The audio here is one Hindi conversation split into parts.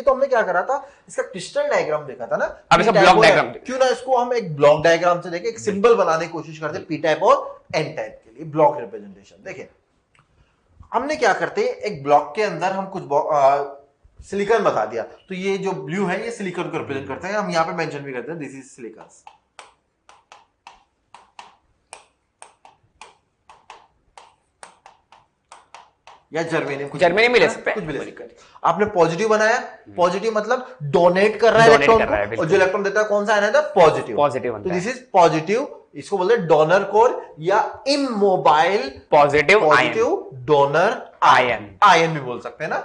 तो हमने क्या करा था, इसका क्रिस्टल डायग्राम देखा था ना, अब इसका ब्लॉक डायग्राम क्यों ना इसको हम एक ब्लॉक डायग्राम से देखें, एक सिंबल बनाने की कोशिश करते हैं पी टाइप और एन टाइप के लिए ब्लॉक रिप्रेजेंटेशन। देखिए हमने क्या करते हैं, एक ब्लॉक के अंदर हम कुछ सिलिकॉन बता दिया, तो ये जो ब्लू है ये सिलिकॉन को रिप्रेजेंट करते हैं, हम यहाँ पे मेंशन भी करते हैं दिस इज सिलिकॉन या जर्मेनियम भी ले सकते हैं, कुछ भी ले सकते हैं। आपने पॉजिटिव बनाया, पॉजिटिव मतलब डोनेट कर रहा है इलेक्ट्रॉन को, और जो इलेक्ट्रॉन देता है कौन सा आयन है, पॉजिटिव। तो दिस इज पॉजिटिव, इसको बोलते हैं डोनर कोर या immobile positive donor ion, ion भी बोल सकते हैं ना,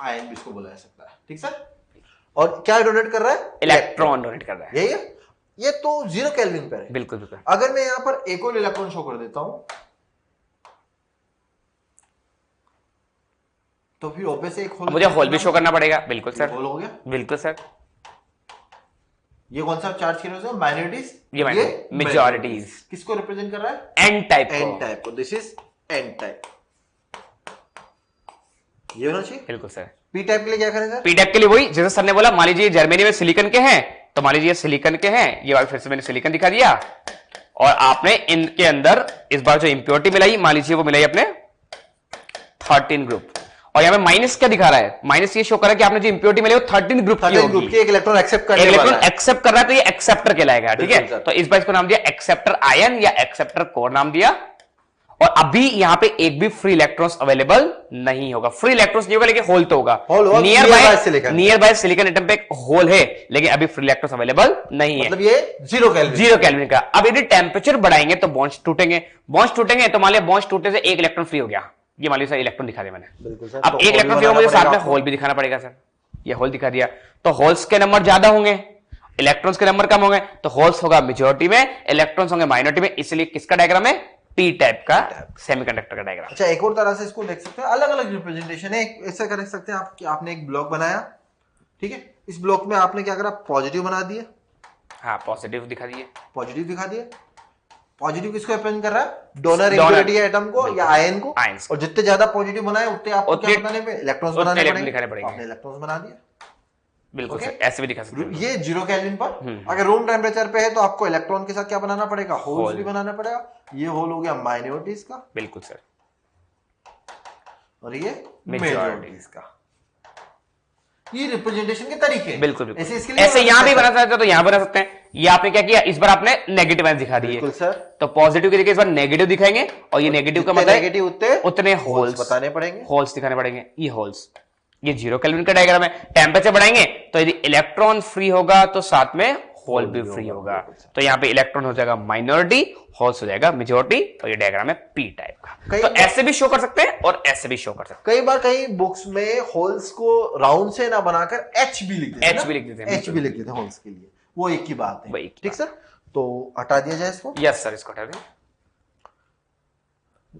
आयन भी इसको बोला जा सकता है, ठीक सर। और क्या डोनेट कर रहा है, इलेक्ट्रॉन डोनेट कर रहा है, यही है। ये तो 0 केल्विन पर है, बिल्कुल बिल्कुल। अगर मैं यहां पर एक और इलेक्ट्रॉन शो कर देता हूं तो फिर ऑब्वियसली एक होल, मुझे होल भी शो करना पड़ेगा, बिल्कुल सर, होल हो गया, बिल्कुल सर। ये कौन सा चार्ज किया है, माइनॉरिटीज, ये मेजॉरिटीज। किसको रिप्रेजेंट कर रहा है, एन टाइप को, दिस इज एन टाइप, ये होना चाहिए, बिल्कुल सर। पी टाइप के लिए क्या करेंगे, पी टाइप के लिए वही जैसे सर ने बोला, मान लीजिए जर्मेनियम में सिलिकॉन के हैं, तो मान लीजिए सिलिकॉन के हैं, ये बार फिर से मैंने सिलिकॉन दिखा दिया, और आपने इनके अंदर इस बार जो इंप्योरिटी मिलाई, मान लीजिए वो मिलाई अपने 13 ग्रुप, और यहाँ पे माइनस क्या दिखा रहा है, माइनस ये शो कर रहा है कि आपने जो इंप्योरिटी मिली वो 13 ग्रुप की होगी, एक इलेक्ट्रॉन एक्सेप्ट कर रहा है, तो ये एक्सेप्टर कहलाएगा, ठीक है। तो इस बार इसको नाम दिया एक्सेप्टर आयन या एक्सेप्टर कोर नाम दिया, और अभी यहाँ पे एक भी फ्री इलेक्ट्रॉन्स अवेलेबल नहीं होगा, फ्री इलेक्ट्रॉन्स नहीं होगा, लेकिन होल तो होगा, नियर बाय सिलिकॉन एटम पे एक होल है, लेकिन अभी फ्री इलेक्ट्रॉन्स अवेलेबल नहीं है, मतलब ये 0 केल्विन का। अब यदि टेम्परेचर बढ़ाएंगे तो बॉन्ड्स टूटेंगे, तो मान लिया बॉन्ड्स टूटने से एक इलेक्ट्रॉन फ्री हो गया, ये मान लीजिए सर इलेक्ट्रॉन दिखा दिया मैंने, अब एक इलेक्ट्रॉन फ्री हो, मुझे साथ में होल भी दिखाना पड़ेगा सर, ये होल दिखा दिया, तो होल्स के नंबर ज्यादा होंगे, इलेक्ट्रॉन्स के नंबर कम होंगे, तो होल्स होगा मेजॉरिटी में, इलेक्ट्रॉन्स होंगे माइनॉरिटी में, इसलिए किसका डायग्राम है, पी टाइप का सेमीकंडक्टर का डायग्राम। अच्छा एक और तरह से इसको देख सकते हैं, अलग अलग रिप्रेजेंटेशन है, ऐसा कर सकते हैं आप कि आपने एक ब्लॉक बनाया, ठीक है, इस ब्लॉक में आपने क्या करा, पॉजिटिव बना दिया, हाँ पॉजिटिव दिखा दिए, पॉजिटिव किसको रिप्रेजेंट कर रहा है, डोनर इंप्योरिटी एटम को या आयन को, और जितने ज्यादा पॉजिटिव बनाए उतने आपको क्या बनाने में, इलेक्ट्रॉन्स बनाने पड़ेंगे, आपने इलेक्ट्रॉन्स बना दिया, बिल्कुल सर, ऐसे भी दिखा सकते हैं। ये 0 केल्विन पर, अगर रूम टेम्परेचर पे है तो आपको इलेक्ट्रॉन के साथ क्या बनाना पड़ेगा, होल्स भी बनाना पड़ेगा, ये होल हो गया माइनॉरिटीज का, बिल्कुल सर, और ये मेजॉरिटीज का, ये रिप्रेजेंटेशन के तरीके, बिल्कुल ऐसे यहां भी बना सकते हैं, तो यहां बना सकते हैं। ये आपने क्या किया, इस बार आपने नेगेटिव आयन दिखा दिए, बिल्कुल सर, तो पॉजिटिव की जगह इस बार नेगेटिव दिखाएंगे, और ये नेगेटिव का मतलब नेगेटिव उतने होल्स बताने पड़ेंगे, होल्स दिखाने पड़ेंगे, ये होल्स, ये 0 केल्विन का डायग्राम है। टेम्परेचर बढ़ाएंगे तो यदि इलेक्ट्रॉन फ्री होगा तो साथ में होल भी फ्री होगा, तो यहाँ पे इलेक्ट्रॉन हो जाएगा माइनॉरिटी, होल्स हो जाएगा मेजॉरिटी, और ये डायग्राम है पी टाइप का। तो ऐसे भी शो कर सकते हैं और ऐसे भी शो कर सकते हैं। कई बार कई बुक्स में होल्स को राउंड से ना बनाकर एच भी लिख देते हैं, होल्स के लिए, वो एक की बात है, ठीक सर। तो हटा दिया जाए इसको, यस सर, इसको हटा दें।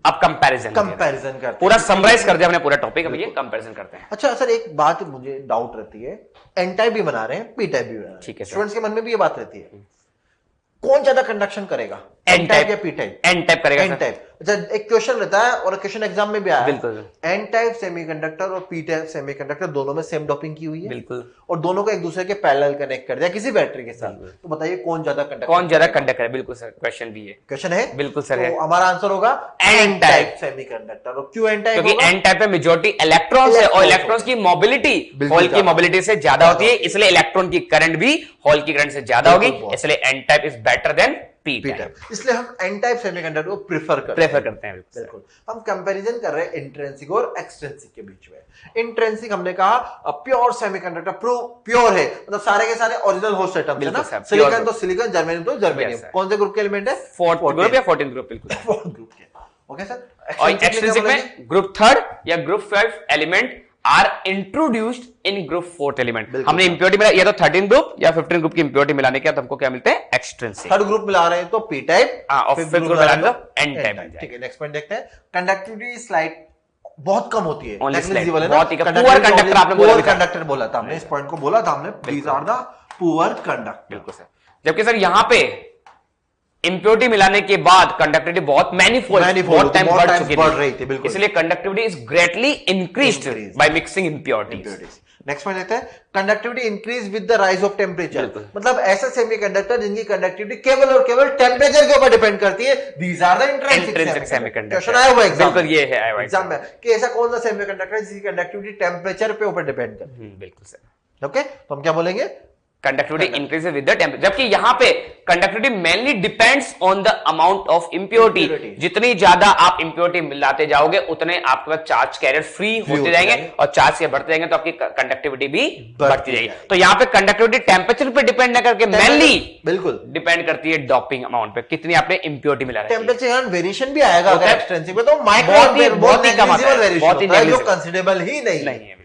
अब कंपैरिजन करते पूरा समराइज कर दिया हमने पूरा टॉपिक, अब ये कंपैरिजन करते हैं। अच्छा सर एक बात मुझे डाउट रहती है, एन टाइप भी बना रहे हैं, पी टाइप भी बना रहे हैं, ठीक है, स्टूडेंट्स के मन में भी ये बात रहती है, कौन ज्यादा कंडक्शन करेगा, एन टाइप या पी टाइप? एन टाइप करेगा, एन टाइप। अच्छा एक क्वेश्चन रहता है और क्वेश्चन एग्जाम में भी आया, बिल्कुल, एन टाइप सेमीकंडक्टर और पी टाइप सेमीकंडक्टर दोनों में सेम डोपिंग की हुई है, बिल्कुल, और दोनों को एक दूसरे के पैरेलल कनेक्ट कर दिया किसी बैटरी के साथ, तो बताइए कौन ज्यादा कंडक्ट करे? बिल्कुल सर, क्वेश्चन भी है, क्वेश्चन है, बिल्कुल सर है। हमारा आंसर होगा एन टाइप सेमीकंडक्टर। और क्यों एन टाइप? क्योंकि एन टाइप में मेजॉरिटी इलेक्ट्रॉन्स है, और इलेक्ट्रॉन्स की मोबिलिटी होल की मोबिलिटी से ज्यादा होती है, इसलिए इलेक्ट्रॉन की करंट भी होल की करंट से ज्यादा होगी, इसलिए N type is better than P type, इसलिए हम एन टाइप सेमीकंडक्टर को प्रेफर करते हैं। बिल्कुल, हम कंपैरिजन कर रहे हैं इंट्रिंसिक और एक्सट्रिंसिक के बीच में। इंट्रिंसिक हमने कहा प्योर सेमीकंडक्टर, प्योर है, मतलब सारे के सारे ओरिजिनल होस्ट एटम्स है ना, सिलिकॉन तो सिलिकॉन, जर्मेनियम तो जर्मेनियम। कौन से ग्रुप के एलिमेंट है? 4th ग्रुप या 14th ग्रुप, बिल्कुल 4th ग्रुप के। Okay sir. और एक्सट्रिंसिक में ग्रुप 3rd या group 5 element are introduced in group 4th element. हमने इंप्योरिटी मिला, या तो 13 ग्रुप या 15 ग्रुप की इंप्योरिटी मिलाने के बाद हमको क्या मिलते हैं? एक्सट्रिंसिक। 3rd ग्रुप मिला रहे हैं तो पी टाइप, और 5th ग्रुप मिला रहे हैं तो एन टाइप। ठीक है, नेक्स्ट पॉइंट देखते हैं। कंडक्टिविटी स्लाइड बहुत कम होती है, पुअर कंडक्टर आपने बोला, कंडक्टर बोला था हमने, इस पॉइंट को बोला था हमने, these are the poor conductor. बिल्कुल सर। जबकि सर यहां पे इंप्योरिटी मिलाने के बाद कंडक्टिविटी बहुत मैनीफोल्ड बहुत टाइम बढ़ रही थी, बिल्कुल, इसलिए conductivity is greatly increased by mixing impurities. Next में लेते हैं conductivity increase with the rise of temperature. बिल्कुल। मतलब ऐसा सेमीकंडक्टर जिनकी कंडक्टिविटी केवल और केवल टेम्परेचर के ऊपर डिपेंड करती है, these are the intrinsic semiconductor. Question आया हुआ एग्जाम, बिल्कुल ये है आया हुआ एग्जाम में कि ऐसा कौन सा सेमीकंडक्टर है जिसकी कंडक्टिविटी टेम्परेचर पे ऊपर डिपेंड करती है। बिल्कुल सर। ओके, तो हम क्या बोलेंगे? Conductivity increases with the temperature, जबकि यहां पे conductivity mainly depends on the amount of impurity. जितनी ज्यादा आप इंप्योरिटी मिलाते जाओगे उतने आपके पास चार्ज कैरियर फ्री होते जाएंगे और चार्ज के बढ़ते जाएंगे तो आपकी कंडक्टिविटी भी बढ़ती जाएगी। तो यहाँ पे कंडक्टिविटी टेम्परेचर पे डिपेंड न करके मेनली बिल्कुल डिपेंड करती है डोपिंग अमाउंट पे, कितनी आपने इंप्योरिटी मिला रखी है। टेम्परेचर वेरिएशन भी आएगा अगर एक्सटेंसिव में, तो बहुत ही कम आता है, बहुत ही जो कंसिडरेबल ही नहीं है।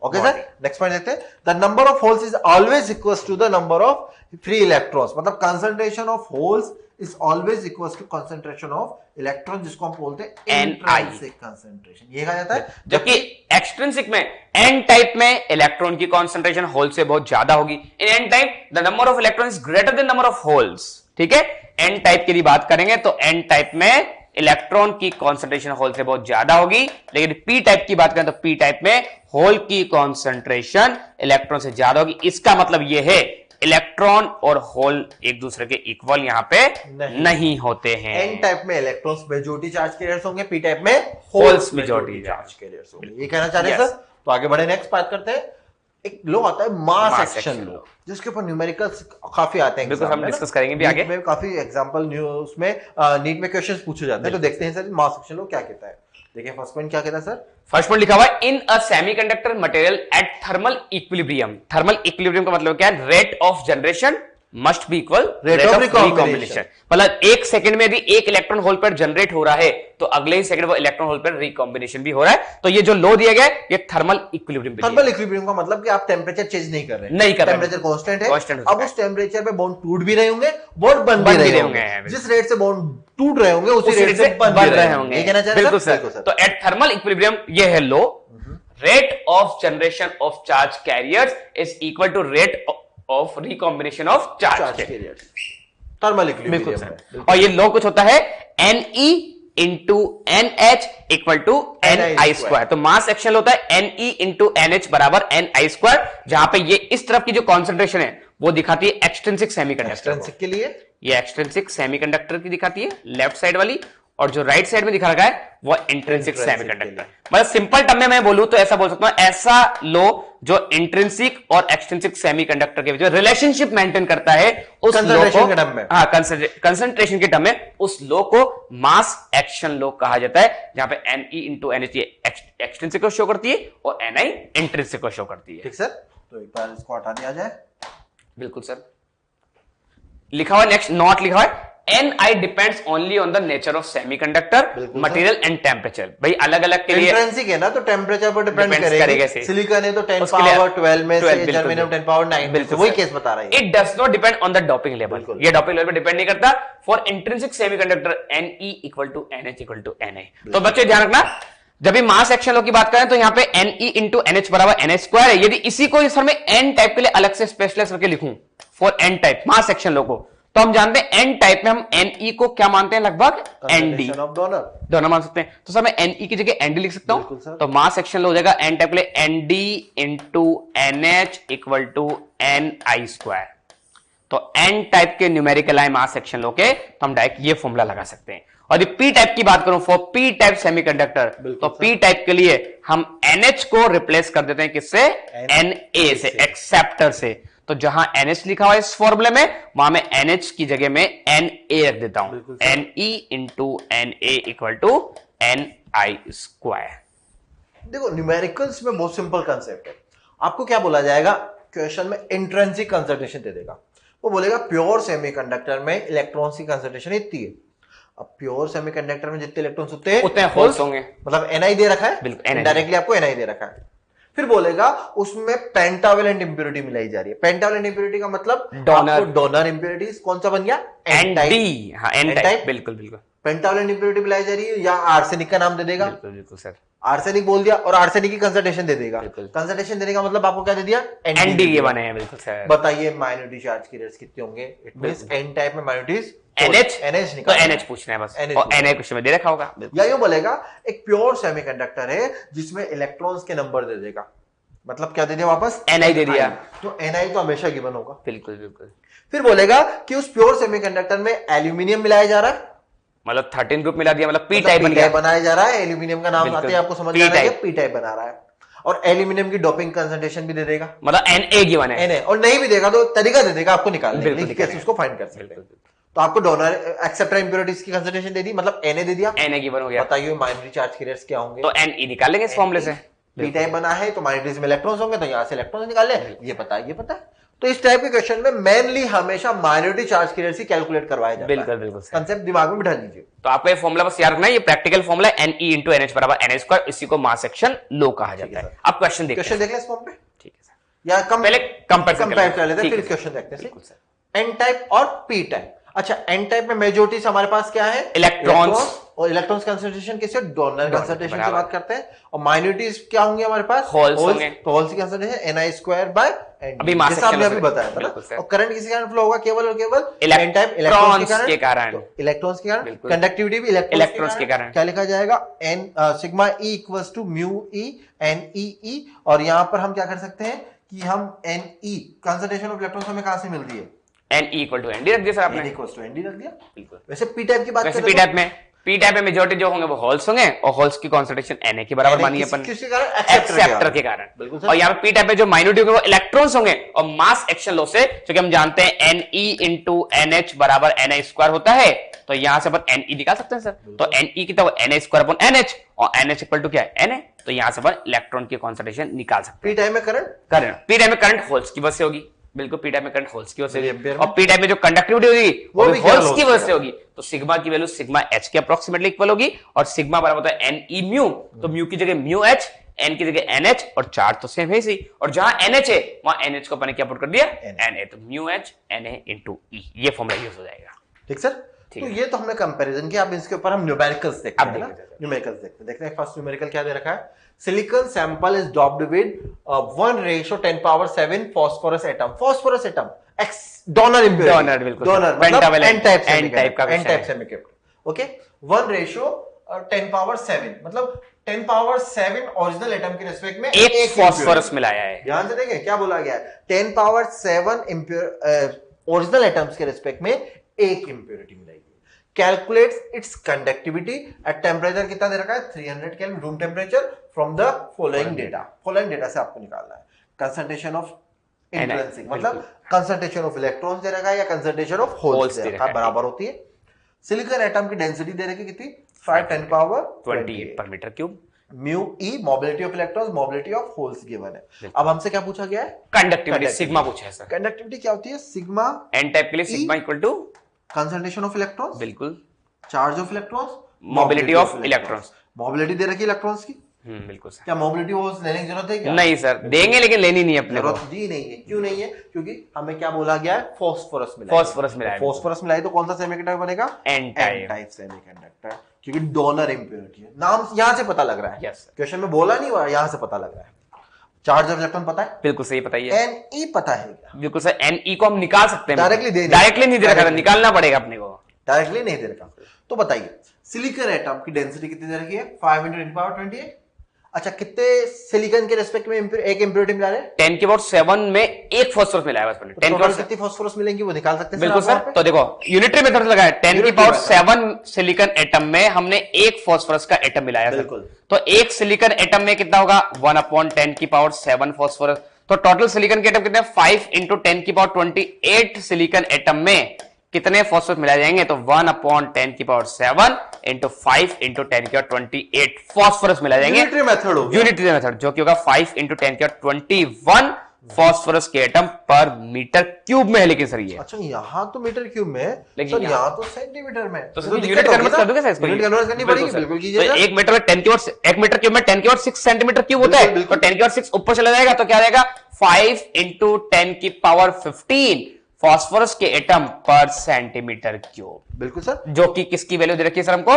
ओके सर, नेक्स्ट पॉइंट देखते हैं। The number of holes is always equals to the number of free electrons. मतलब concentration of holes is always equals to concentration of electron, जिसको हम बोलते हैं इंट्रिंसिक कंसंट्रेशन। ये कहा जाता है। जबकि एक्सट्रिंसिक में एन टाइप में इलेक्ट्रॉन की कंसंट्रेशन होल से बहुत ज्यादा होगी। In an type the number of electron is greater than number of holes. ठीक है, एन टाइप की यदि बात करेंगे तो एन टाइप में इलेक्ट्रॉन की कॉन्सेंट्रेशन होल से बहुत ज्यादा होगी, लेकिन पी टाइप की बात करें तो पी टाइप में होल की कॉन्सेंट्रेशन इलेक्ट्रॉन से ज्यादा होगी। इसका मतलब यह है इलेक्ट्रॉन और होल एक दूसरे के इक्वल यहां पे नहीं होते हैं। एन टाइप में इलेक्ट्रॉन्स मेजॉरिटी चार्ज कैरियर्स होंगे, पी टाइप में होल्स मेजॉरिटी चार्ज कैरियर्स होंगे। ये कहना चाह रहे हैं सर। तो आगे बढ़े, नेक्स्ट बात करते हैं। एक लॉ आता है मास एक्शन लॉ, जिसके ऊपर न्यूमेरिकल्स काफी आते हैं। बिल्कुल, हम डिस्कस करेंगे भी आगे। काफी एग्जांपल उसमें नीट में क्वेश्चंस पूछे जाते हैं। तो देखते हैं सर मास एक्शन लॉ क्या कहता है। देखिए फर्स्ट पॉइंट क्या कहता है सर। फर्स्ट पॉइंट लिखा हुआ है in a semiconductor material at thermal equilibrium. Thermal equilibrium का मतलब क्या है? Rate of generation must be equal rate of recombination. मतलब एक सेकंड में यदि एक इलेक्ट्रॉन होल पेयर जनरेट हो रहा है तो अगले ही सेकंड वो इलेक्ट्रॉन होल पेयर रिकॉम्बिनेशन भी हो रहा है। तो ये जो लो दिया गया है ये थर्मल इक्विलिब्रियम। थर्मल इक्विलिब्रियम का मतलब कि आप टेम्परेचर चेंज नहीं कर रहे, नहीं कर रहे, टेम्परेचर कांस्टेंट है। कांस्टेंट अब उस टेम्परेचर पे बॉन्ड टूट भी रहे होंगे, बॉन्ड बन भी रहे होंगे। जिस रेट से बॉन्ड टूट रहे होंगे उसी रेट से बन रहे होंगे। ये कहना चाह रहे हैं सर। बिल्कुल सर। तो एट थर्मल इक्विलिब्रियम ये है लो, rate of generation of charge carriers is equal to rate of recombination of charge carriers. Thermal equilibrium. और ये लॉ कुछ होता है Ne into NH equal to NI square. तो मास एक्शन होता है Ne इंटू NH बराबर NI स्क्वायर, जहां पे ये इस तरफ की जो कॉन्सेंट्रेशन है वो दिखाती है एक्सट्रिंसिक सेमीकंडक्टर के लिए। ये एक्सट्रिंसिक सेमीकंडक्टर की दिखाती है लेफ्ट साइड वाली, और जो राइट साइड में दिखा रखा है वो इंट्रिंसिक सेमीकंडक्टर। मतलब सिंपल टर्म में मैं बोलूं तो ऐसा बोल सकता हूं, ऐसा लो जो इंट्रिंसिक और एक्सट्रिंसिक सेमीकंडक्टर के बीच रिलेशनशिप मेंटेन करता है उस लो को, हाँ कंसंट्रेशन के टर्म में, उस लो को मास एक्शन लो कहा जाता है, जहां पे Ne इंटू NH एक्सट्रिंसिक को शो करती है और Ni इंट्रिंसिक को शो करती है। ठीक सर, तो एक बार इसको हटा दिया जाए। बिल्कुल सर। लिखा हुआ नेक्स्ट नॉट लिखा हुआ है Ni depends only on the nature of semiconductor, material and temperature। भाई अलग अलग के लिए इंट्रिंसिक है ना, तो टेम्परेचर पर डिपेंड करेगा। सिलिकॉन है तो 10 पावर 12 में से, जर्मेनियम 10 पावर 9 में से, वही केस बता रहा है। It does not depend on the doping level। ये डोपिंग लेवल पे डिपेंड नहीं करता। For intrinsic semiconductor Ne equal to NH equal to Na। तो बच्चे ध्यान रखना, जब भी मास एक्शन लो की बात करें तो यहाँ पे Ne इंटू NH बराबर NH स्क्वायर है। यदि इसी को सर मैं N टाइप के लिए अलग से स्पेशलाइज करके लिखूं for N type mass action law को, तो हम जानते हैं N टाइप में हम Ne को क्या मानते हैं? लगभग Nd डोनर मान सकते हैं। तो सर मैं Ne की जगह Nd लिख सकता हूं। तो मास एक्शन लो हो जाएगा N टाइप के लिए Nd into NH equal to Ni square. तो N टाइप के न्यूमेरिकल आए मास एक्शन लो के, तो हम डायरेक्ट ये फॉर्मूला लगा सकते हैं। और ये P टाइप की बात करूं फॉर P टाइप सेमीकंडक्टर, तो P टाइप के लिए हम NH को रिप्लेस कर देते हैं किससे? Na से, एक्सेप्टर से। तो जहां NH लिखा हुआ है इस फॉर्मूले में, वहां मैं NH की जगह में Na रख देता हूं। Ne into Na equal to Ni square. देखो न्यूमेरिकल्स में बहुत सिंपल कंसेप्ट है। आपको क्या बोला जाएगा क्वेश्चन में? इंट्रिंसिक कंसंट्रेशन दे देगा। वो बोलेगा प्योर सेमीकंडक्टर में इलेक्ट्रॉन्स की कंसंट्रेशन इतनी है। अब प्योर सेमीकंडक्टर में जितने इलेक्ट्रॉन्स होते हैं उतने होल्स होंगे। मतलब Ni दे रखा है, डायरेक्टली आपको Ni दे रखा है। फिर बोलेगा उसमें पेंटावेलेंट इंप्योरिटी मिलाई जा रही है। पेंटावेलेंट इंप्योरिटी का मतलब डोनर इंप्योरिटीज कौन सा बन गया? N type. हाँ N टाइप, बिल्कुल बिल्कुल। पेंटावेलेंट इंप्योरिटी मिलाई जा रही है, या आर्सेनिक का नाम दे देगा। बिल्कुल बिल्कुल सर। आर्सेनिक बोल दिया और आर्सेनिक की कंसंट्रेशन दे देगा। कंसंट्रेशन देने का मतलब आपको क्या दे दिया? Nd के बने हैं। बिल्कुल सर। बताइए माइनॉरिटी चार्ज कैरियर्स कितने होंगे? इट मींस N टाइप में माइनॉरिटीज NH निकाल, तो NH पूछना है बस, और Na क्वेश्चन में दे रखा होगा। या यूं बोलेगा एक प्योर सेमीकंडक्टर है जिसमें इलेक्ट्रॉन्स के नंबर दे देगा। मतलब क्या दे दिया वापस, Ni दे दिया। तो Ni तो हमेशा गिवन होगा। बिल्कुल बिल्कुल। फिर बोलेगा कि उस प्योर सेमीकंडक्टर में एल्यूमिनियम मिलाया जा रहा है, मतलब 13 ग्रुप मिला दिया, मतलब पी मतलब टाइप बन गया। बनाया जा रहा है, एल्यूमिनियम का नाम बिल्कुल। आते ही आपको समझ P में आ रहा है type। पी टाइप बना रहा है, और एल्यूमिनियम की डोपिंग कंसंट्रेशन भी दे देगा, मतलब Na गिवन है। Na, और नहीं भी देगा तो तरीका दे देगा आपको निकालने के बिल्कुल लिए, कैसे निकालेगा। उसको फाइंड कर सकते हैं। बिल्कुल। तो आपको डोनर एक्सेप्टर इंप्योरिटीज की कंसंट्रेशन दे दी, मतलब Na दे दिया। Na गिवन हो गया, बताइए माइनरी चार्ज कैरियर्स क्या होंगे, तो Ne निकाल लेंगे इस फॉर्मूले से। पी टाइप बना है तो माइनरीज में इलेक्ट्रॉन्स होंगे, तो यहां से इलेक्ट्रॉन्स निकाल ले, ये पता है। तो इस टाइप के क्वेश्चन में मेनली हमेशा माइनॉरिटी चार्ज कैरियर्स ही कैलकुलेट करवाया जाता है। बिल्कुल बिल्कुल सही। कंसेप्ट दिमाग में बिठा लीजिए। तो आपको ये फॉर्मूला बस याद रखना है, ये प्रैक्टिकल फॉर्मूला है, Ne इंटू NH बराबर Na स्क्वायर, इसी को मास सेक्शन लो कहा जाता है। अब क्वेश्चन देखते क्वेश्चन हैं। देख ले इस फॉर्म पे, ठीक है सर, या पहले कंपेयर कर लेते हैं, फिर ठीक है क्वेश्चन देखते हैं। बिल्कुल सर। एन टाइप और पी टाइप। अच्छा, एन टाइप में मेजोरिटीज हमारे पास क्या है, इलेक्ट्रॉन्स, और इलेक्ट्रॉन्स कंसंट्रेशन किससे, डोनर कंसंट्रेशन की बराबर। बात करते हैं, और माइनॉरिटीज क्या होंगे हमारे पास, होल्स होंगे। तो होल्स की concentration Ni square by Nd, अभी मास जैसा आपने सेक्शन अभी से- बताया था बिल्कुल ना। सर। और करंट किसी कारण फ्लो होगा, केवल और केवल इलेक्ट्रॉन्स एन टाइप इलेक्ट्रॉन्स के कारण। तो इलेक्ट्रॉन्स के कारण, बिल्कुल। कंडक्टिविटी भी इलेक्ट्रॉन्स के कारण। क्या लिखा जाएगा, n sigma E equals to mu E NeE, और यहां पर हम क्या कर सकते हैं कि हम Ne कंसंट्रेशन ऑफ इलेक्ट्रॉन्स हमें कहां से मिल रही है, Ne इक्वल टू ND रख दिया सर आपने। N इक्वल्स टू ND रख दिया। बिल्कुल। वैसे पी टाइप की बात वैसे करें पी तो टाइप में मेजॉरिटी जो होंगे वो होल्स होंगे, और होल्स की कॉन्सेंट्रेशन Na के बराबर मानिए अपन, किसके कारण, एक्सेप्टर के कारण। बिल्कुल सर। और यहाँ पे पी टाइप में जो माइनॉरिटी होंगे वो इलेक्ट्रॉन्स होंगे, और मास एक्शन लॉ से जो कि हम जानते हैं Ne इंटू NH बराबर Na स्क्वायर होता है, तो यहां से अपन Ne निकाल सकते हैं सर। तो Ne की तो Na स्क्वायर अपन NH, और NH इक्वल टू क्या है Na, तो यहां से अपन इलेक्ट्रॉन की कॉन्सेंट्रेशन निकाल सकते हैं। पी टाइप में करंट, पी टाइप में करंट होल्स की वजह से होगी, बिल्कुल पी टाइप में करंट होल्स की वजह से एम्पियर होगी, में। और पी टाइप में जो कंडक्टिविटी होगी वो वो भी भी होल्स क्या की होगी? वजह से होगी, तो सिग्मा की वैल्यू सिग्मा H के अप्रोक्सीमेटली इक्वल होगी, और सिग्मा बराबर होता है Ne म्यू, तो म्यू की जगह म्यू H, N की जगह NH, और चार्ज तो सेम है ही, और जहां NH है वहां NH को अपन ने क्या पुट कर दिया, Na, तो mu H Na into E, ये फॉर्मूला यूज हो जाएगा। ठीक सर। तो ये तो हमने कंपैरिजन किया, अब इसके ऊपर हम न्यूमेरिकल्स देखते अब हैं ना, देखते हैं। न्यूमेरिकल्स देखते हैं। फर्स्ट न्यूमेरिकल क्या दे रखा है, silicon sample is doped with 1:10⁻⁷ phosphorus atom x donor impurity, donor, बिल्कुल डोनर सर। मतलब पेंटावैलेंट, एन टाइप का एन क्वेश्चन टाइप है। सेमीकंडक्टर। ओके, 1:10⁷ मतलब 10⁷ ओरिजिनल एटम के रिस्पेक्ट में एक फास्फोरस मिलाया है। ध्यान से देखें क्या बोला गया है, 10⁷ ओरिजिनल एटम्स के रिस्पेक्ट में एक इंप्योरिटी मिलाई गई। Calculates it's conductivity at temperature, कितना दे रखा है, 300 kelvin room temperature, from the following data से आपको निकालना है। कंसंट्रेशन ऑफ इंट्रिंसिक मतलब कंसंट्रेशन ऑफ इलेक्ट्रॉन्स दे रखा है, या कंसंट्रेशन ऑफ होल्स दे रखा है, बराबर होती है। सिलिकॉन एटम की डेंसिटी दे रखी कितनी, 5×10⁻28 पर metre cube. Mu E mobility of electrons, mobility of holes given है। अब हमसे क्या पूछा गया है, कंडक्टिविटी सिग्मा पूछा है सर। कंडक्टिविटी क्या होती है, सिग्मा एन टाइप के लिए sigma equal to, concentration of electrons, बिल्कुल, charge of electrons, mobility of electrons. Mobility दे रखी इलेक्ट्रॉन्स की, बिल्कुल सर। क्या मोबिलिटी होल्स लेने की जरूरत है क्या, नहीं सर, देंगे लेकिन लेनी नहीं अपने को। जरूरत दी नहीं है। क्यों नहीं है, क्योंकि हमें क्या बोला गया है, फास्फोरस मिला, फास्फोरस मिला है। फास्फोरस मिलाई तो कौन सा सेमीकंडक्टर बनेगा, एन टाइप सेमीकंडक्टर, क्योंकि डोनर इंप्योरिटी है। नाम यहां से पता लग रहा है, यस क्वेश्चन में बोला नहीं हुआ, यहां से पता लग रहा है। चार्ज ऑफ इलेक्ट्रॉन पता है, बिल्कुल सही बताइए। Ne पता है क्या, बिल्कुल सर, Ne को हम निकाल सकते हैं, डायरेक्टली नहीं दे रखा था, निकालना पड़ेगा अपने को, डायरेक्टली नहीं दे रखा। तो बताइए सिलिकॉन एटम की डेंसिटी कितनी दे रखी है, 5×10⁻28। अच्छा, कितने सिलिकॉन के रेस्पेक्ट में एक इंप्योरिटी मिला रहे हैं, 10⁻7 में एक फास्फोरस मिला है बस, 10 कितनी फास्फोरस मिलेंगी वो निकाल सकते हैं बिल्कुल आप सर। वहां पे? तो देखो यूनिटरी मेथड लगाया, 10⁻7 सिलिकॉन एटम में हमने एक फास्फोरस का एटम मिलाया सर। बिल्कुल। तो एक सिलिकॉन एटम में कितना होगा, 1/10⁻7 फास्फोरस। तो टोटल सिलिकॉन के एटम कितने, 5×10⁻28 सिलिकॉन एटम में कितने फास्फोरस मिलाए जाएंगे, तो 1/10⁻7 इंटू 5×10⁻28 फास्फोरस मिलाए जाएंगे। यूनिटरी मेथड हो गया। यूनिटरी मेथड जो कि होगा 5×10⁻21 फास्फोरस के एटम पर मीटर क्यूब में है, लेकिन सर ये अच्छा, यहाँ तो मीटर क्यूब में है, लेकिन सर यहाँ तो सेंटीमीटर में, तो दिक्कत यूनिट होगी कन्वर्ट कर दोगे सर इसको, यूनिट कन्वर्ट करनी पड़ेगी, बिल्कुल तो कीजिएगा। 1 मीटर में 1 मीटर क्यूब में 10⁻6 सेंटीमीटर क्यूब होता है, बिल्कुल, तो 10⁻6 ऊपर चला जाएगा, तो क्या आएगा 5×10⁻15 फास्फोरस के एटम पर सेंटीमीटर क्यूब। बिल्कुल सर, जो कि किसकी वैल्यू दे रखी है सर हमको,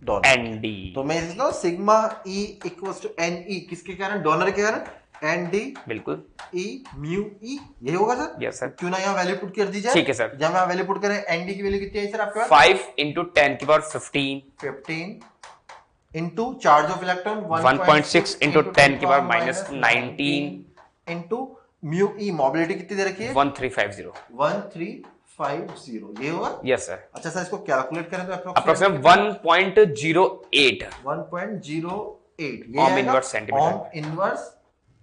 डोनर। ND। तो मैं इसको sigma E equals to Ne, किसके कारण, डोनर के कारण, ND बिल्कुल E म्यू E, ये होगा सर। यस सर, क्यों ना यहाँ वैल्यू पुट कर दी जाए, ठीक है सर। जब यहाँ वैल्यू पुट करें, ND की वैल्यू कितनी है सर आपके पास, 5×10⁻15 15 into charge of electron 1.6 into 10 की power minus 19 into mu E, mobility कितनी दे रखी है? 1350। 1350 ये होगा। Yes sir. अच्छा सर, इसको कैलकुलेट करें तो approximate 1.08 1.08 ohm inverse centimetre. Ohm inverse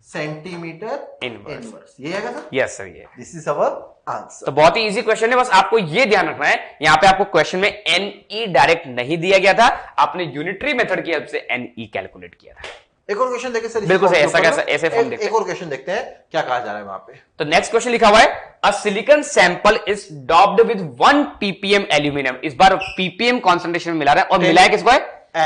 centimetre inverse. ये है सर? यस सर, ये दिस इज अवर आंसर। तो बहुत ही इजी क्वेश्चन है, बस आपको ये ध्यान रखना है, यहाँ पे आपको क्वेश्चन में एनई डायरेक्ट नहीं दिया गया था, आपने यूनिटरी मेथड की हेल्प से एनई कैलकुलेट किया था। एक और क्वेश्चन देखें सर, बिल्कुल सर, ऐसा कैसा ऐसे फॉर्म देखते हैं। एक और क्वेश्चन देखते हैं क्या कहा जा रहा है वहां पे। तो नेक्स्ट क्वेश्चन लिखा हुआ है, a silicon sample is doped with 1 ppm aluminium. इस बार ppm कॉन्सेंट्रेशन में मिला रहा है और मिला है किसको है?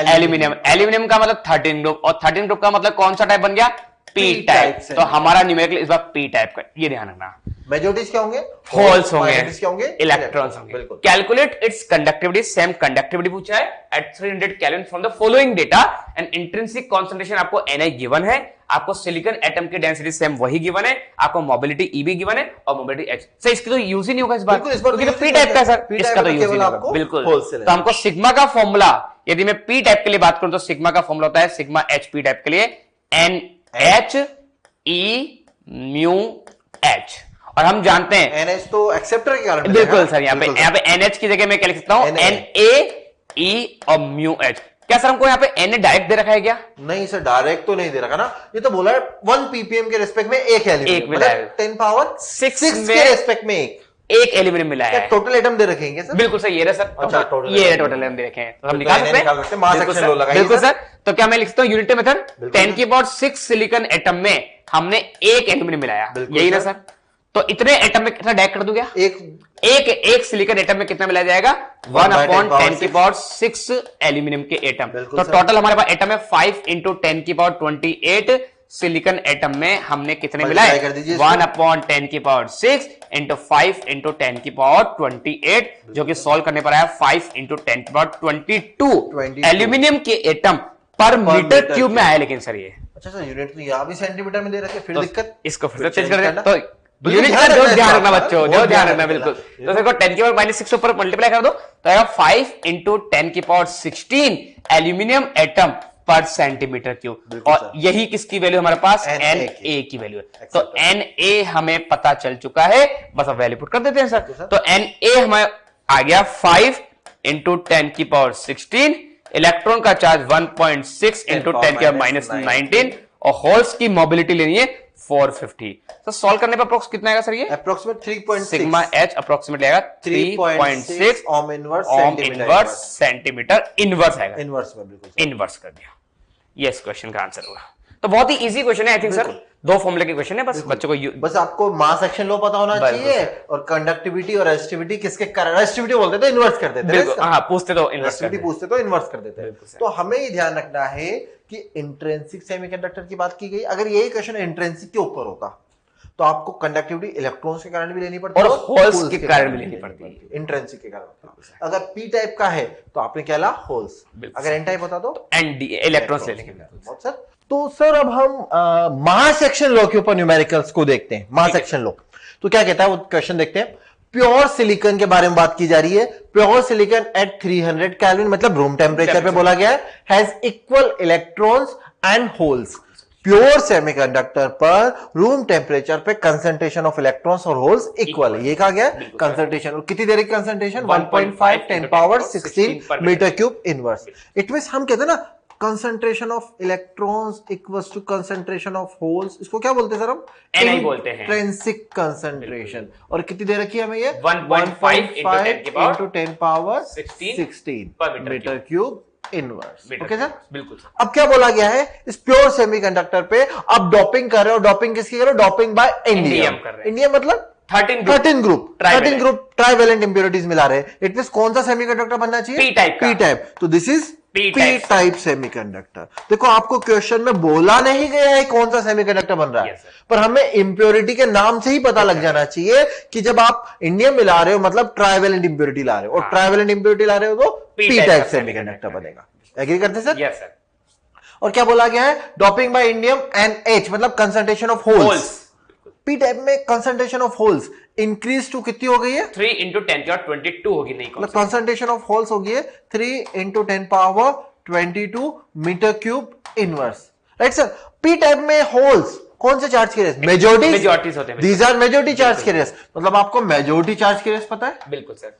एल्यूमिनियम। एल्यूमिनियम का मतलब 13 ग्रुप, और 13 ग्रुप का मतलब कौन सा टाइप बन गया? P type. तो हमारा न्यूमेरिकल इस बार पी टाइप का, ये ध्यान रखना। मेजॉरिटीज क्या होंगे? होल्स होंगे, क्या होंगे? इलेक्ट्रॉन्स होंगे। बिल्कुल। Calculate its conductivity, same conductivity पूछा है at 300 kelvin from the following data and intrinsic concentration आपको Ni गिवन है, आपको सिलिकॉन एटम की डेंसिटी सेम वही गिवन है, आपको मोबिलिटी Eb गिवन है और मोबिलिटी H। सर इसकी तो यूज ही नहीं होगा इस बार, क्योंकि पी टाइप का सर, इसका तो यूज ही नहीं होगा। बिल्कुल। तो हमको सिग्मा का फॉर्मूला, यदि मैं पी टाइप के लिए बात करूं तो सिग्मा का फॉर्मूला होता है सिग्मा एच पी टाइप के लिए NH E म्यू H, और हम जानते हैं NH तो एक्सेप्टर के कारण बिल्कुल सर, यहाँ पे NH की जगह मैं क्या लिख सकता हूं? NaE और म्यू H। क्या सर हमको यहाँ पे Na डायरेक्ट दे रखा है क्या? नहीं सर, डायरेक्ट तो नहीं दे रखा ना, ये तो बोला है 1 ppm के रिस्पेक्ट में एक एलिमेंट, मतलब 10 पावर 6 के रिस्पेक्ट में एक एलिमेंट मिला है। टोटल एटम दे रखेंगे सर? बिल्कुल सर, ये रहा सर। अच्छा, टोटल ये टोटल एटम दे रखे हैं, तो हम निकाल सकते हैं। मास सेक्शन लो लगाइए। बिल्कुल सर। तो क्या मैं लिख सकता हूँ यूनिट मेथड, 10 की पावर 6 सिलिकॉन एटम में हमने एक एल्यूमिनियम मिलाया, यही ना सर? तो इतने एटम में कितना डायरेक्ट कर दूंगा? एक सिलिकॉन एटम में कितना मिलाया जाएगा? 1/10 की पावर 6 एल्यूमिनियम के एटम। तो टोटल हमारे पास एटम है 5 इंटू 10 की पावर 28 सिलिकॉन एटम में हमने कितने मिलाए? 1/10 की पावर 6 इंटू 5 इंटू 10 की पावर 28, जो कि सॉल्व करने पर आया 5 इंटू 10 की पावर 22 एल्यूमिनियम के एटम पर मीटर क्यूब में आया। लेकिन सर ये अच्छा सर, यूनिट तो यहाँ भी सेंटीमीटर में दे रखे, फिर दिक्कत। इसको फिर से चेंज कर देना। तो यूनिट का जो ध्यान रखना बच्चों, जो ध्यान रखना बिल्कुल। तो देखो 10 की पावर -6 ऊपर मल्टीप्लाई कर दो तो आएगा 5 इंटू 10 की पावर 16 एल्यूमिनियम एटम पर सेंटीमीटर क्यूब, और यही किसकी वैल्यू हमारे पास? Na की वैल्यू है। तो Na हमें पता चल चुका है, बस अब वैल्यू पुट कर देते हैं सर। तो Na हमें आ गया 5 इंटू 10 की पावर 16, इलेक्ट्रॉन का चार्ज 1.6 इंटू 10 की पावर -19, और होल्स की मोबिलिटी लेनी है 450। तो सॉल्व करने पर अप्रोक्स कितना आएगा सर? ये अप्रोक्सीमेट 3.6 सिग्मा H अप्रोक्सीमेटली आएगा 3.6 ओम इनवर्स सेंटीमीटर इनवर्स आएगा। इनवर्स में बिल्कुल इनवर्स कर दिया, ये इस क्वेश्चन का आंसर होगा। तो बहुत ही इजी क्वेश्चन है, आई थिंक सर 2 फॉर्मूले के क्वेश्चन है, बस बच्चों को बस आपको मास एक्शन लो पता होना चाहिए, और कंडक्टिविटी और रेजिस्टिविटी किसके कारण, रेजिस्टिविटी बोलते थे इन्वर्स कर देते हैं। हाँ, पूछते तो इन्वर्स पूछते तो इन्वर्स कर देते हैं। तो हमें ये ध्यान रखना है कि इंट्रिंसिक सेमीकंडक्टर की बात की गई, अगर यही क्वेश्चन इंट्रिंसिक के ऊपर होता तो आपको कंडक्टिविटी इलेक्ट्रॉन्स के कारण भी लेनी पड़ती है और होल्स के कारण भी लेनी पड़ती है, इंट्रिंसिक के कारण। अगर पी टाइप का है तो आपने क्या ला? होल्स। अगर एन टाइप होता तो एन इलेक्ट्रॉन्स ले लेंगे सर। तो सर अब हम मास एक्शन लॉ के ऊपर न्यूमेरिकल्स को देखते हैं। मास एक्शन लॉ तो क्या कहता है वो क्वेश्चन देखते हैं। प्योर सिलिकॉन के बारे में बात की जा रही है। प्योर सिलिकॉन एट 300 केल्विन, मतलब रूम टेम्परेचर पे बोला गया है, has equal electrons and holes. Pure semiconductor पर रूम टेम्परेचर पे कंसंट्रेशन ऑफ इलेक्ट्रॉन्स और होल्स इक्वल है, ये कहा गया है। कंसंट्रेशन और कितनी देर की concentration? 1.5 10 power 16 metre cube inverse. It means हम कहते हैं ना concentration of electrons equals to concentration of holes, इसको क्या बोलते हैं सर हम? Ni बोलते हैं, इंट्रिंसिक कंसंट्रेशन। और कितनी दे रखी है हमें ये? 1.5 into 10 power 16 metre cube inverse. Okay sir, बिल्कुल। अब क्या बोला गया है इस प्योर सेमीकंडक्टर पे? आप डॉपिंग कर रहे हो, डॉपिंग किसकी कर रहे हो? डॉपिंग बाय इंडियम कर रहे हैं। इंडियम मतलब 13 ग्रुप ट्राइवेलेंट इंप्योरिटीज मिला रहे हैं। इट मींस कौन सा सेमीकंडक्टर बनना चाहिए? P type. तो this is P type semiconductor. देखो आपको क्वेश्चन में बोला नहीं गया है कौन सा सेमीकंडक्टर बन रहा है, पर हमें इंप्योरिटी के नाम से ही पता लग जाना चाहिए कि जब आप इंडियम मिला रहे हो मतलब ट्राइवेलेंट इंप्योरिटी ला रहे हो, और ट्राइवेलेंट इंप्योरिटी ला रहे हो तो पी टाइप सेमीकंडक्टर बनेगा। एग्री करते सर? Yes sir. और क्या बोला गया है? Doping by indium and H मतलब concentration of holes. P type में concentration of holes increase to कितनी हो गई है? 3 into 10 की पावर 22 होगी, नहीं मतलब कंसंट्रेशन ऑफ होल्स हो गई है 3 into 10 power 22 metre cube inverse, right sir. P type में होल्स कौन से चार्ज के रेस? मेजॉरिटीज होते हैं। These are majority charge carriers, मतलब आपको मेजॉरिटी चार्ज के रेस पता है? बिल्कुल सर,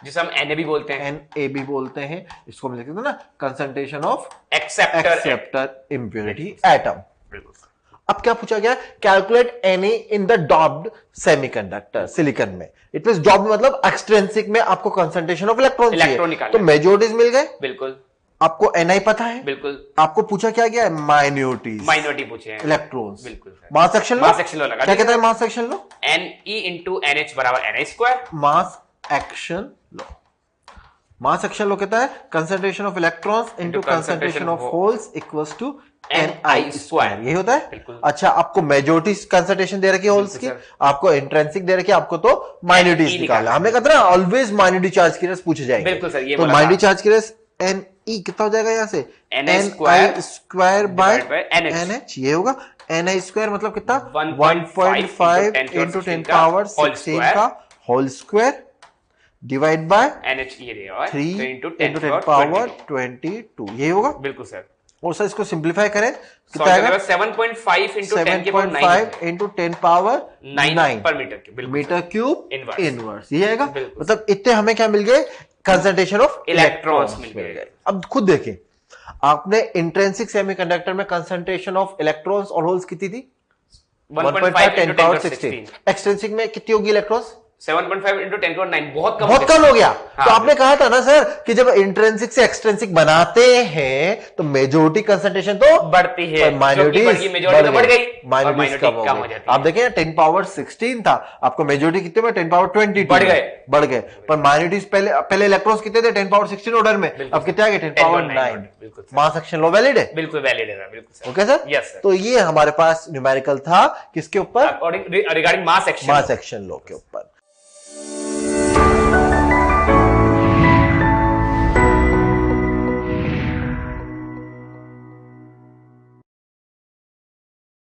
जिसे हम एनए भी बोलते हैं। एनए भी बोलते हैं, इसको हम लिखते हैं ना concentration of acceptor impurity atom. बिल्कुल। अब क्या पूछा गया? Calculate N A in the doped semiconductor silicon में। इट मींस डॉप्ड मतलब एक्सट्रिंसिक में आपको कंसंट्रेशन ऑफ इलेक्ट्रॉन चाहिए, तो मेजॉरिटीज मिल गए। बिल्कुल। आपको एनआई पता है? बिल्कुल। आपको पूछा क्या गया? माइनॉरिटी पूछे हैं, इलेक्ट्रॉन्स। बिल्कुल। मास सेक्शन लो, मास सेक्शन लो लगा क्या कहता है मास सेक्शन लो? Ne into NH बराबर Na²। मास एक्शन लो, मास एक्शन लो कहता है concentration of electrons into concentration of holes equals to Ni²। यही होता है। अच्छा, आपको मेजॉरिटी कंसंट्रेशन दे रखी है होल्स की, आपको इंट्रिंसिक दे रखी है, आपको तो माइनॉरिटीज निकालना। हमने कहा था ना ऑलवेज माइनॉरिटी चार्ज की रेस पूछे जाएंगे। बिल्कुल सर, ये तो माइनॉरिटी चार्ज की रेस Ne कितना हो जाएगा यहाँ से? Ni² बाय NH, ये होगा। Ni² मतलब कितना? 1.5 इंटू 10 पावर 16 का whole square divide by NH ये रहेगा 3 इंटू 10 पावर 22, ये होगा। बिल्कुल सर। और सर इसको सिंप्लीफाई करें कितना आएगा? 7.5 इंटू 7.5 इंटू 10 पावर 9 पर metre cube. Metre cube inverse. Inverse, ये आएगा। मतलब इतने हमें क्या मिल गए? कंसंट्रेशन ऑफ इलेक्ट्रॉन्स मिल गए। अब खुद देखें, आपने इंट्रिंसिक सेमीकंडक्टर में कंसंट्रेशन ऑफ इलेक्ट्रॉन्स और होल्स कितनी थी? 1.5 10 पावर 16। एक्सट्रिंसिक में कितनी होगी इलेक्ट्रॉन्स? 7.5 इंटू 10 पावर 9, बहुत कम हो गया। हाँ, तो आपने कहा था ना सर कि जब इंट्रिंसिक से एक्सट्रिंसिक बनाते हैं तो मेजॉरिटी कंसंट्रेशन तो बढ़ती है, माइनॉरिटी तो बढ़ गई, माइनॉरिटी कम हो गई। आप देखें 10 पावर 16 था, आपको मेजॉरिटी कितने में? 10 पावर 22 बढ़ गए। पर माइनॉरिटीज पहले इलेक्ट्रॉन्स कितने थे? 10 पावर 16 ऑर्डर में, अब कितने आ गए? 10 पावर 9। मास एक्शन लो वैलिड है? बिल्कुल वैलिड है। बिल्कुल ओके सर। Yes sir. तो ये हमारे पास न्यूमेरिकल था किसके ऊपर? रिगार्डिंग मास एक्शन लो के ऊपर।